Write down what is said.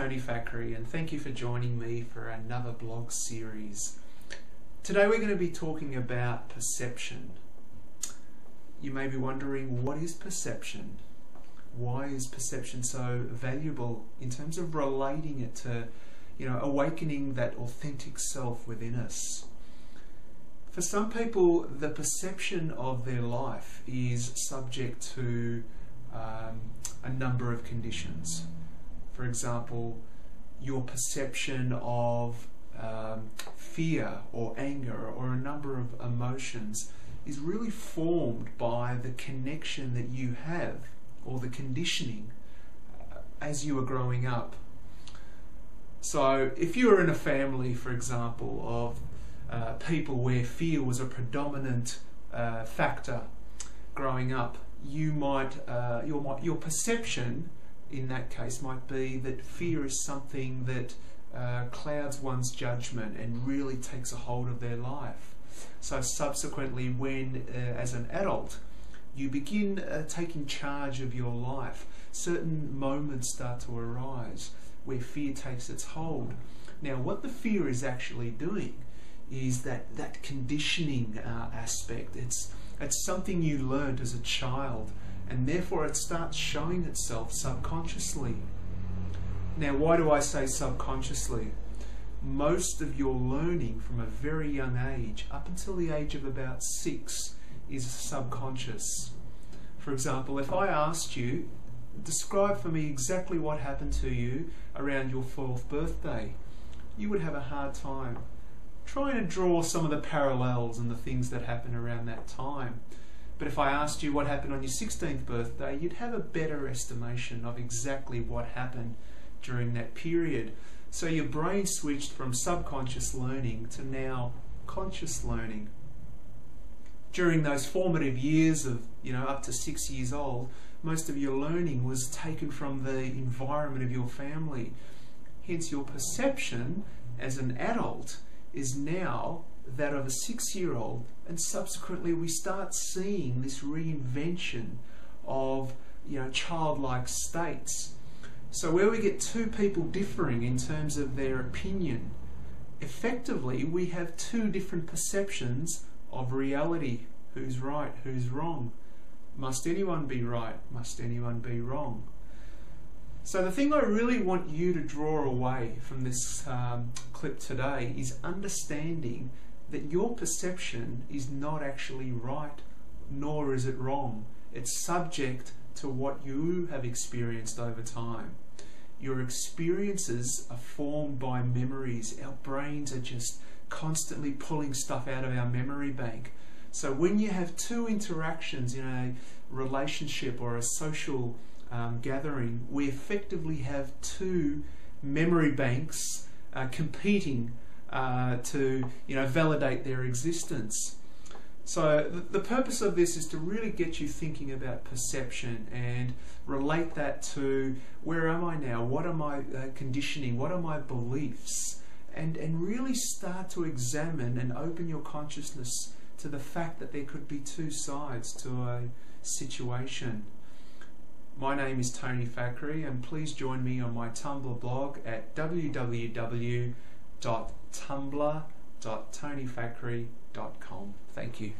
Tony Thackeray, and thank you for joining me for another blog series. Today we're going to be talking about perception. You may be wondering, what is perception? Why is perception so valuable in terms of relating it to, awakening that authentic self within us? For some people, the perception of their life is subject to a number of conditions. For example, your perception of fear or anger or a number of emotions is really formed by the connection that you have or the conditioning as you are growing up. So if you were in a family, for example, of people where fear was a predominant factor growing up, your perception in that case might be that fear is something that clouds one's judgment and really takes a hold of their life. So subsequently, when as an adult you begin taking charge of your life, certain moments start to arise where fear takes its hold. Now what the fear is actually doing is that conditioning aspect. It's something you learned as a child, and therefore it starts showing itself subconsciously. Now why do I say subconsciously? Most of your learning from a very young age, up until the age of about 6, is subconscious. For example, if I asked you, describe for me exactly what happened to you around your 4th birthday, you would have a hard time trying to draw some of the parallels and the things that happened around that time. But if I asked you what happened on your 16th birthday, you'd have a better estimation of exactly what happened during that period. So your brain switched from subconscious learning to now conscious learning. During those formative years of, up to 6 years old, most of your learning was taken from the environment of your family. Hence your perception as an adult is now that of a 6-year-old, and subsequently we start seeing this reinvention of childlike states. So where we get two people differing in terms of their opinion, effectively we have two different perceptions of reality. Who's right, who's wrong? Must anyone be right? Must anyone be wrong? So the thing I really want you to draw away from this clip today is understanding that your perception is not actually right, nor is it wrong. It's subject to what you have experienced over time. Your experiences are formed by memories. Our brains are just constantly pulling stuff out of our memory bank. So when you have two interactions in a relationship or a social gathering, we effectively have two memory banks competing to validate their existence. So the purpose of this is to really get you thinking about perception and relate that to where am I now, what are my conditioning, what are my beliefs, and really start to examine and open your consciousness to the fact that there could be two sides to a situation. My name is Tony Thackeray, and please join me on my Tumblr blog at www.tumblr.tonythackeray.com. Thank you.